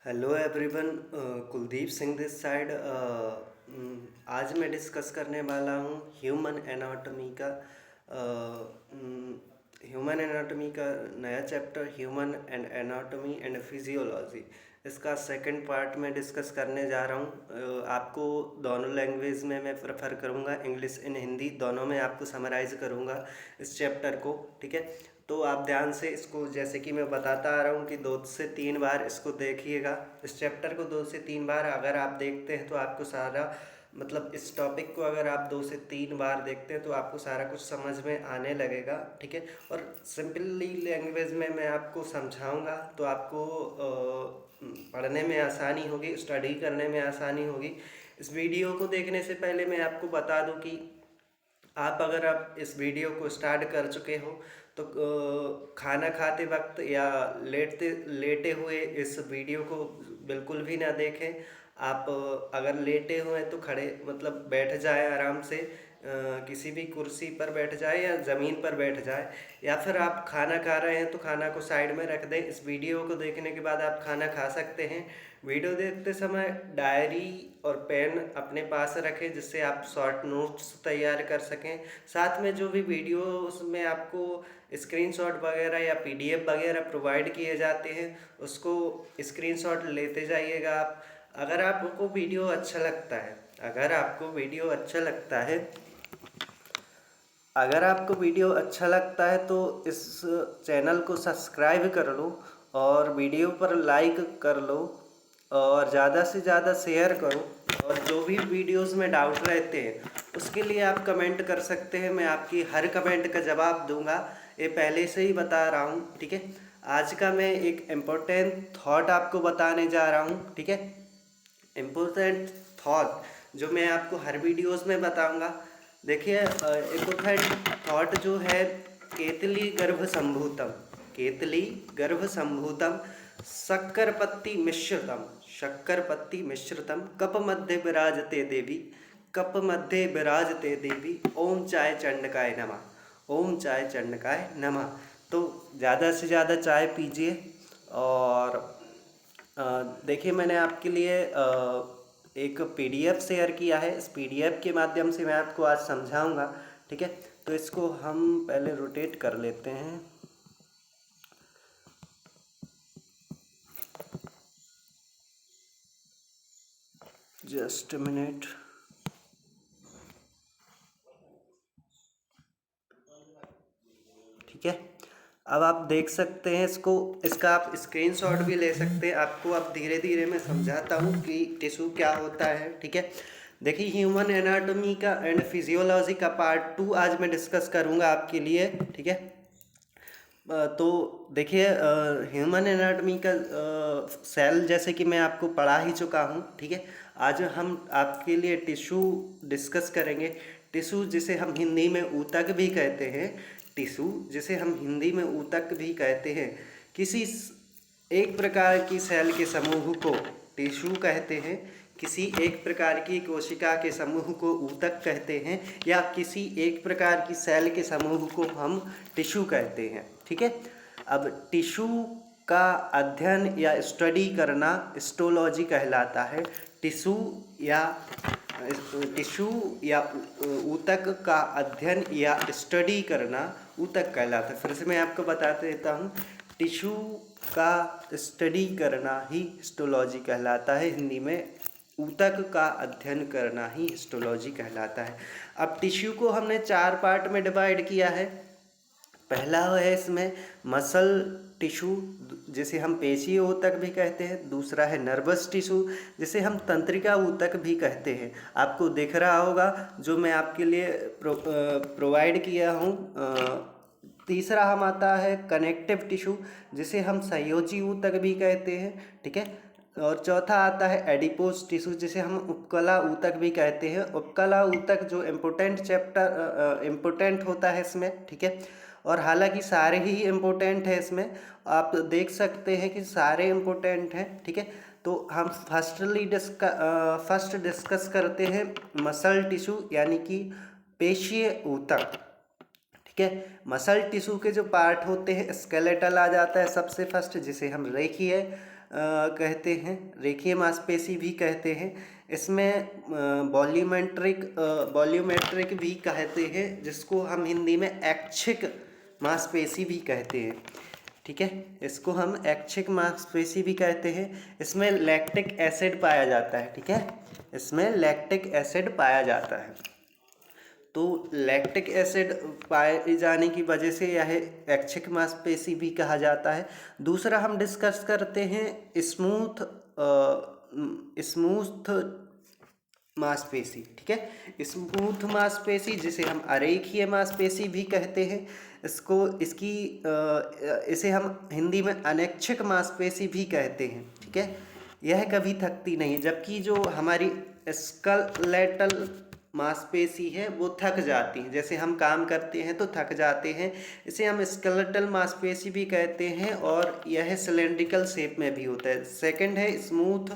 Hello everyone. Kuldeep Singh this side. आज मैं discuss करने वाला हूँ ह्यूमन एनाटॉमी का नया chapter, human and anatomy and physiology. इसका सेकंड पार्ट में डिस्कस करने जा रहा हूँ। आपको दोनों लैंग्वेज में मैं प्रेफर करूँगा, इंग्लिश एंड हिंदी दोनों में आपको समराइज़ करूँगा इस चैप्टर को। ठीक है, तो आप ध्यान से इसको, जैसे कि मैं बताता आ रहा हूँ कि 2 से 3 बार इसको देखिएगा। इस चैप्टर को 2 से 3 बार अगर आप देखते हैं तो आपको सारा, मतलब इस टॉपिक को अगर आप 2 से 3 बार देखते हैं तो आपको सारा कुछ समझ में आने लगेगा। ठीक है, और सिंपली लैंग्वेज में मैं आपको समझाऊंगा तो आपको पढ़ने में आसानी होगी, स्टडी करने में आसानी होगी। इस वीडियो को देखने से पहले मैं आपको बता दूं कि अगर आप इस वीडियो को स्टार्ट कर चुके हो तो खाना खाते वक्त या लेटते लेटे हुए इस वीडियो को बिल्कुल भी ना देखें। आप अगर लेटे हुए हैं तो खड़े, मतलब बैठ जाए आराम से, किसी भी कुर्सी पर बैठ जाए या ज़मीन पर बैठ जाए, या फिर आप खाना खा रहे हैं तो खाना को साइड में रख दें। इस वीडियो को देखने के बाद आप खाना खा सकते हैं। वीडियो देखते समय डायरी और पेन अपने पास रखें जिससे आप शॉर्ट नोट्स तैयार कर सकें। साथ में जो भी वीडियोस में आपको स्क्रीनशॉट वगैरह या पीडीएफ वगैरह प्रोवाइड किए जाते हैं उसको स्क्रीनशॉट लेते जाइएगा आप। अगर आपको वीडियो अच्छा लगता है अगर आपको वीडियो अच्छा लगता है अगर आपको वीडियो अच्छा लगता है तो इस चैनल को सब्सक्राइब कर लो और वीडियो पर लाइक कर लो और ज़्यादा से ज़्यादा शेयर करो। और जो भी वीडियोस में डाउट रहते हैं उसके लिए आप कमेंट कर सकते हैं, मैं आपकी हर कमेंट का जवाब दूंगा, ये पहले से ही बता रहा हूँ। ठीक है, आज का मैं एक इम्पोर्टेंट थॉट आपको बताने जा रहा हूँ। ठीक है, इम्पोर्टेंट थॉट जो मैं आपको हर वीडियोस में बताऊंगा। देखिए, इम्पोर्टेंट थॉट जो है, केतली गर्भ संभूतम केतली गर्भ संभूतम शक्कर पत्ती मिश्रितम कप मध्य विराजते देवी ओम चाय चंडकाय नमः। तो ज़्यादा से ज़्यादा चाय पीजिए। और देखिए, मैंने आपके लिए एक पीडीएफ शेयर किया है, इस पीडीएफ के माध्यम से मैं आपको आज समझाऊंगा। ठीक है, तो इसको हम पहले रोटेट कर लेते हैं। Just minute. ठीक है, अब आप देख सकते हैं इसको, इसका आप स्क्रीनशॉट भी ले सकते हैं। आपको अब धीरे धीरे मैं समझाता हूँ कि टिश्यू क्या होता है। ठीक है, देखिए, ह्यूमन एनाटॉमी का एंड फिजियोलॉजी का पार्ट 2 आज मैं डिस्कस करूँगा आपके लिए। ठीक है, तो देखिए, ह्यूमन एनाटॉमी का सेल जैसे कि मैं आपको पढ़ा ही चुका हूँ। ठीक है, आज हम आपके लिए टिश्यू डिस्कस करेंगे। टिश्यू जिसे हम हिंदी में ऊतक भी कहते हैं किसी एक प्रकार की सेल के समूह को टिश्यू कहते हैं, किसी एक प्रकार की कोशिका के समूह को ऊतक कहते हैं, या किसी एक प्रकार की सेल के समूह को हम टिश्यू कहते हैं। ठीक है, अब टिश्यू का अध्ययन या स्टडी करना हिस्टोलॉजी कहलाता है। टिश्यू या टिश्यू या ऊतक का अध्ययन या स्टडी करना ऊतक कहलाता है। फिर से मैं आपको बता देता हूँ, टिश्यू का स्टडी करना ही हिस्टोलॉजी कहलाता है। हिंदी में ऊतक का अध्ययन करना ही हिस्टोलॉजी कहलाता है। अब टिश्यू को हमने 4 पार्ट में डिवाइड किया है। पहला है इसमें मसल टिश्यू जिसे हम पेशीय ऊतक भी कहते हैं। दूसरा है नर्वस टिश्यू जिसे हम तंत्रिका ऊतक भी कहते हैं। आपको दिख रहा होगा जो मैं आपके लिए प्रोवाइड किया हूँ। तीसरा हम आता है कनेक्टिव टिश्यू जिसे हम संयोजी ऊतक भी कहते हैं। ठीक है, और चौथा आता है एडिपोज टिश्यू जिसे हम उपकला ऊतक भी कहते हैं। उपकला ऊतक जो इम्पोर्टेंट होता है इसमें। ठीक है, और हालांकि सारे ही इम्पोर्टेंट है इसमें, आप देख सकते हैं कि सारे इम्पोर्टेंट हैं। ठीक है, तो हम फर्स्ट डिस्कस करते हैं मसल टिश्यू यानी कि पेशीय ऊतक। ठीक है, मसल टिश्यू के जो पार्ट होते हैं, स्केलेटल आ जाता है सबसे फर्स्ट जिसे हम रेखीय कहते हैं, रेखीय मांसपेशी भी कहते हैं। इसमें वॉल्यूमेट्रिक भी कहते हैं, जिसको हम हिंदी में ऐच्छिक मांसपेशी भी कहते हैं। ठीक है, इसको हम ऐच्छिक मांसपेशी भी कहते हैं। इसमें लैक्टिक एसिड पाया जाता है। ठीक है, इसमें लैक्टिक एसिड पाया जाता है। तो लैक्टिक एसिड पाए जाने की वजह से यह ऐच्छिक मांसपेशी भी कहा जाता है। दूसरा हम डिस्कस करते हैं स्मूथ मांसपेशी। ठीक है, स्मूथ मांसपेशी जिसे हम अरेखीय मांसपेशी भी कहते हैं। इसे हम हिंदी में अनैच्छिक मांसपेशी भी कहते हैं। ठीक है, यह कभी थकती नहीं, जबकि जो हमारी स्केलेटल मांसपेशी है वो थक जाती है। जैसे हम काम करते हैं तो थक जाते हैं, इसे हम स्केलेटल मांसपेशी भी कहते हैं, और यह सिलेंड्रिकल शेप में भी होता है। सेकंड है स्मूथ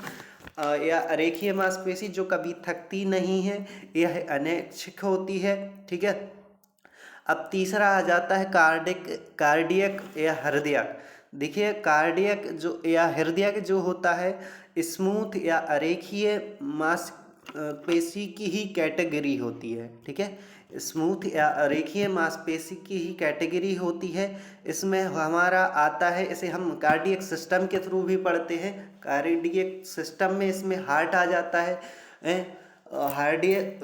या अरेखीय मांसपेशी, जो कभी थकती नहीं है, यह अनैच्छिक होती है। ठीक है, अब तीसरा आ जाता है कार्डियक या हृदयक। देखिए, कार्डियक जो या हृदयक जो होता है, स्मूथ या अरेखीय मांसपेशी की ही कैटेगरी होती है। ठीक है, स्मूथ या अरेखीय मांसपेशी की ही कैटेगरी होती है। इसमें हमारा आता है, इसे हम कार्डियक सिस्टम के थ्रू भी पढ़ते हैं। कार्डियक सिस्टम में इसमें हार्ट आ जाता है, हृदय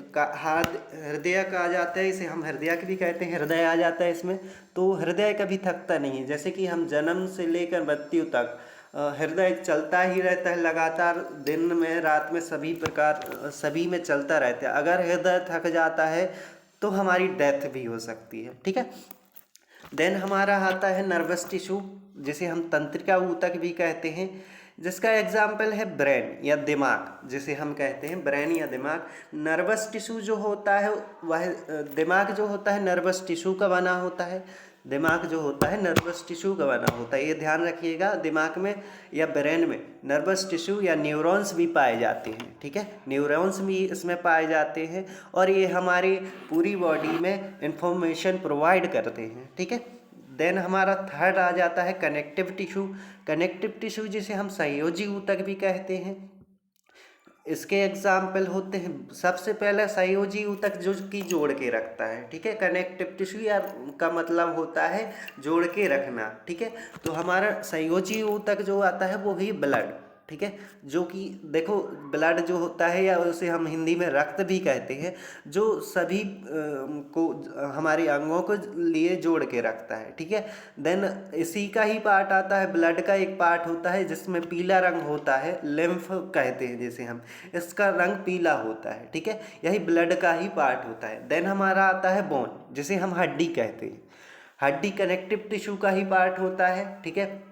का आ जाता है, इसे हम हृदयक भी कहते हैं, हृदय आ जाता है इसमें। तो हृदय कभी थकता नहीं है। जैसे कि हम जन्म से लेकर मृत्यु तक हृदय चलता ही रहता है लगातार, दिन में रात में सभी में चलता रहता है। अगर हृदय थक जाता है तो हमारी डेथ भी हो सकती है। ठीक है, देन हमारा आता है नर्वस टिश्यू, जिसे हम तंत्रिका ऊतक भी कहते हैं, जिसका एग्जाम्पल है ब्रेन या दिमाग, जिसे हम कहते हैं ब्रेन या दिमाग। नर्वस टिश्यू जो होता है वह दिमाग जो होता है नर्वस टिश्यू का बना होता है। दिमाग जो होता है नर्वस टिश्यू का बना होता है, ये ध्यान रखिएगा। दिमाग में या ब्रेन में नर्वस टिश्यू या न्यूरॉन्स भी पाए जाते हैं। ठीक है, न्यूरॉन्स भी इसमें पाए जाते हैं, और ये हमारी पूरी बॉडी में इंफॉर्मेशन प्रोवाइड करते हैं। ठीक है, देन हमारा थर्ड आ जाता है कनेक्टिव टिश्यू। कनेक्टिव टिश्यू जिसे हम संयोजी ऊतक भी कहते हैं। इसके एग्जाम्पल होते हैं, सबसे पहले संयोजी ऊतक जो कि जोड़ के रखता है। ठीक है, कनेक्टिव टिश्यू या का मतलब होता है जोड़ के रखना। ठीक है, तो हमारा संयोजी ऊतक जो आता है वो ही ब्लड। ठीक है, जो कि देखो, ब्लड जो होता है या उसे हम हिंदी में रक्त भी कहते हैं, जो सभी को हमारे अंगों को लिए जोड़ के रखता है। ठीक है, देन इसी का ही पार्ट आता है, ब्लड का एक पार्ट होता है जिसमें पीला रंग होता है, लिम्फ कहते हैं जिसे हम, इसका रंग पीला होता है। ठीक है, यही ब्लड का ही पार्ट होता है। देन हमारा आता है बोन, जिसे हम हड्डी कहते हैं। हड्डी कनेक्टिव टिश्यू का ही पार्ट होता है। ठीक है,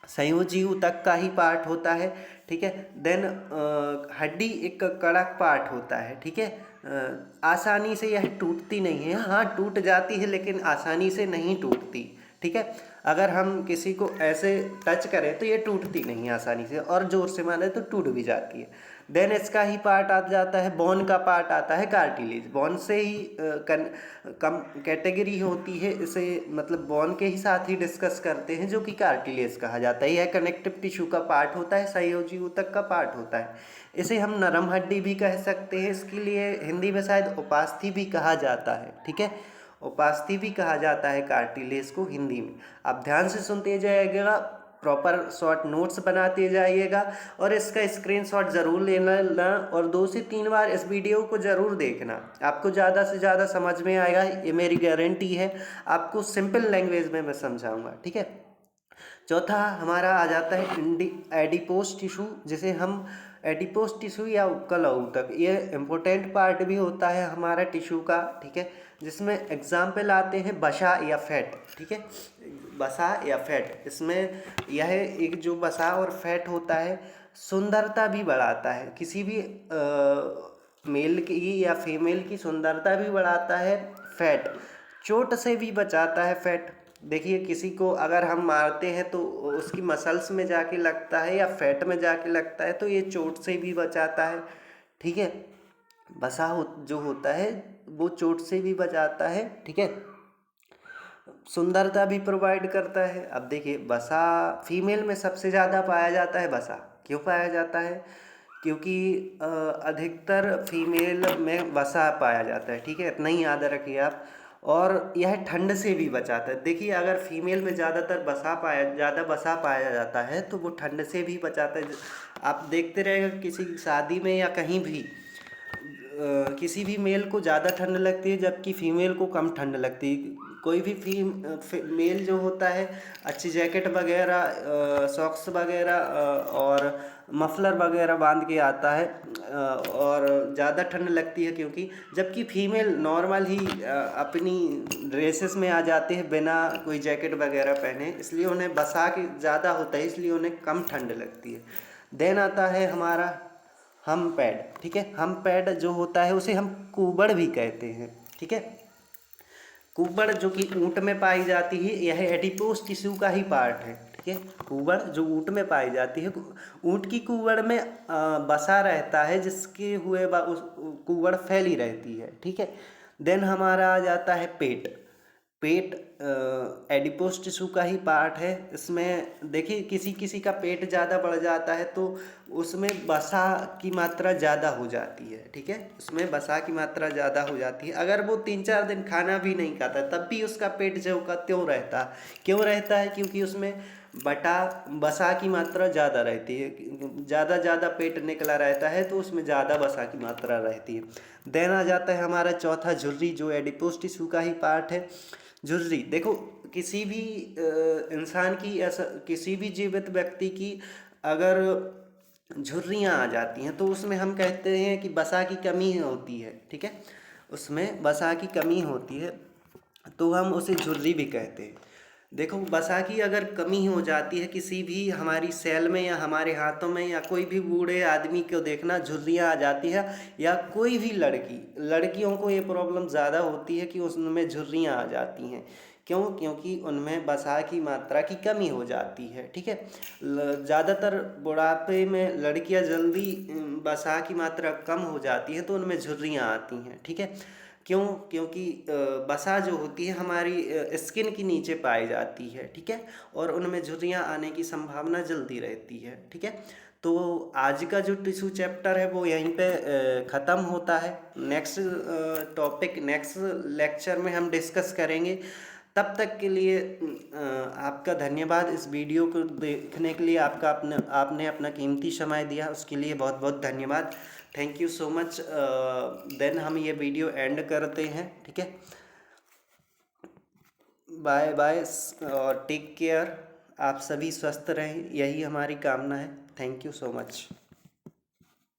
संयोजी ऊतक का ही पार्ट होता है। ठीक है, देन हड्डी एक कड़क पार्ट होता है। ठीक है, आसानी से यह टूटती नहीं है, हाँ टूट जाती है लेकिन आसानी से नहीं टूटती। ठीक है, अगर हम किसी को ऐसे टच करें तो ये टूटती नहीं आसानी से, और ज़ोर से मारे तो टूट भी जाती है। देन इसका ही पार्ट आ जाता है, बोन का पार्ट आता है कार्टिलेज। बोन से ही कम कैटेगरी होती है, इसे मतलब बोन के ही साथ ही डिस्कस करते हैं, जो कि कार्टिलेज कहा जाता है। यह कनेक्टिव टिश्यू का पार्ट होता है, संयोजी ऊतक का पार्ट होता है। इसे हम नरम हड्डी भी कह सकते हैं, इसके लिए हिंदी में शायद उपास्थि भी कहा जाता है। ठीक है, उपास्थि भी कहा जाता है कार्टिलेज को हिंदी में। आप ध्यान से सुनते जाइएगा, प्रॉपर शॉर्ट नोट्स बनाते जाइएगा, और इसका स्क्रीनशॉट ज़रूर लेना और 2 से 3 बार इस वीडियो को ज़रूर देखना। आपको ज़्यादा से ज़्यादा समझ में आएगा, ये मेरी गारंटी है। आपको सिंपल लैंग्वेज में मैं समझाऊंगा। ठीक है, चौथा हमारा आ जाता है एडिपोस टिश्यू, जिसे हम एडिपोस टिश्यू या उपकला ऊतक, ये इम्पोर्टेंट पार्ट भी होता है हमारा टिश्यू का। ठीक है, जिसमें एग्जाम्पल आते हैं वसा या फैट। ठीक है, वसा या फैट, इसमें यह एक जो वसा और फैट होता है सुंदरता भी बढ़ाता है, किसी भी मेल की या फीमेल की सुंदरता भी बढ़ाता है। फैट चोट से भी बचाता है। फैट देखिए, किसी को अगर हम मारते हैं तो उसकी मसल्स में जाके लगता है या फैट में जाके लगता है, तो ये चोट से भी बचाता है। ठीक है, जो होता है वो चोट से भी बचाता है। ठीक है, सुंदरता भी प्रोवाइड करता है। अब देखिए वसा फीमेल में सबसे ज़्यादा पाया जाता है वसा। क्यों पाया जाता है? क्योंकि अधिकतर फीमेल में वसा पाया जाता है, ठीक है, इतना ही याद रखिए आप। और यह ठंड से भी बचाता है। देखिए अगर फीमेल में ज़्यादा वसा पाया जाता है तो वो ठंड से भी बचाता है। आप देखते रहेगा किसी शादी में या कहीं भी किसी भी मेल को ज़्यादा ठंड लगती है जबकि फीमेल को कम ठंड लगती है। कोई भी मेल जो होता है अच्छी जैकेट वगैरह सॉक्स वगैरह और मफलर वगैरह बांध के आता है और ज़्यादा ठंड लगती है क्योंकि जबकि फीमेल नॉर्मल ही अपनी ड्रेसेस में आ जाते हैं बिना कोई जैकेट वगैरह पहने, इसलिए उन्हें बसा के ज़्यादा होता है, इसलिए उन्हें कम ठंड लगती है। देन आता है हमारा हम पैड, ठीक है। हम पैड जो होता है उसे हम कुबड़ भी कहते हैं, ठीक है। कुबड़ जो कि ऊँट में पाई जाती है, यह एडिपोस टिश्यू का ही पार्ट है, ठीक है। कुबड़ जो ऊँट में पाई जाती है, ऊँट की कुबड़ में बसा रहता है जिसके हुए उस कुबड़ फैली रहती है, ठीक है। देन हमारा आ जाता है पेट। पेट एडिपोस टिश्यू का ही पार्ट है। इसमें देखिए किसी किसी का पेट ज़्यादा बढ़ जाता है तो उसमें वसा की मात्रा ज़्यादा हो जाती है, ठीक है। उसमें वसा की मात्रा ज़्यादा हो जाती है। अगर वो 3-4 दिन खाना भी नहीं खाता तब भी उसका पेट जो का त्यों रहता। क्यों रहता है? क्योंकि उसमें वसा की मात्रा ज़्यादा रहती है। ज़्यादा पेट निकला रहता है तो उसमें ज़्यादा वसा की मात्रा रहती है। देन आ जाता है हमारा चौथा झुर्री, जो एडिपोस टिश्यू का ही पार्ट है। झुर्री देखो किसी भी इंसान की, ऐसा किसी भी जीवित व्यक्ति की अगर झुर्रियाँ आ जाती हैं तो उसमें हम कहते हैं कि वसा की कमी होती है, ठीक है। उसमें वसा की कमी होती है तो हम उसे झुर्री भी कहते हैं। देखो वसा की अगर कमी हो जाती है किसी भी हमारी सेल में या हमारे हाथों में, या कोई भी बूढ़े आदमी को देखना झुर्रियाँ आ जाती है, या कोई भी लड़कियों को ये प्रॉब्लम ज़्यादा होती है कि उसमें झुर्रियाँ आ जाती हैं। क्यों? क्योंकि उनमें वसा की मात्रा की कमी हो जाती है, ठीक है। ज़्यादातर बुढ़ापे में लड़कियां जल्दी वसा की मात्रा कम हो जाती है तो उनमें झुर्रियाँ आती हैं, ठीक है। क्यों? क्योंकि वसा जो होती है हमारी स्किन के नीचे पाई जाती है, ठीक है, और उनमें झुर्रियाँ आने की संभावना जल्दी रहती है, ठीक है। तो आज का जो टिश्यू चैप्टर है वो यहीं पे ख़त्म होता है। नेक्स्ट टॉपिक नेक्स्ट लेक्चर में हम डिस्कस करेंगे। तब तक के लिए आपका धन्यवाद। इस वीडियो को देखने के लिए आपने अपना कीमती समय दिया, उसके लिए बहुत बहुत धन्यवाद। Thank you so much. Then हम ये वीडियो एंड करते हैं, ठीक है। बाय बाय और टेक केयर। आप सभी स्वस्थ रहें, यही हमारी कामना है। Thank you so much.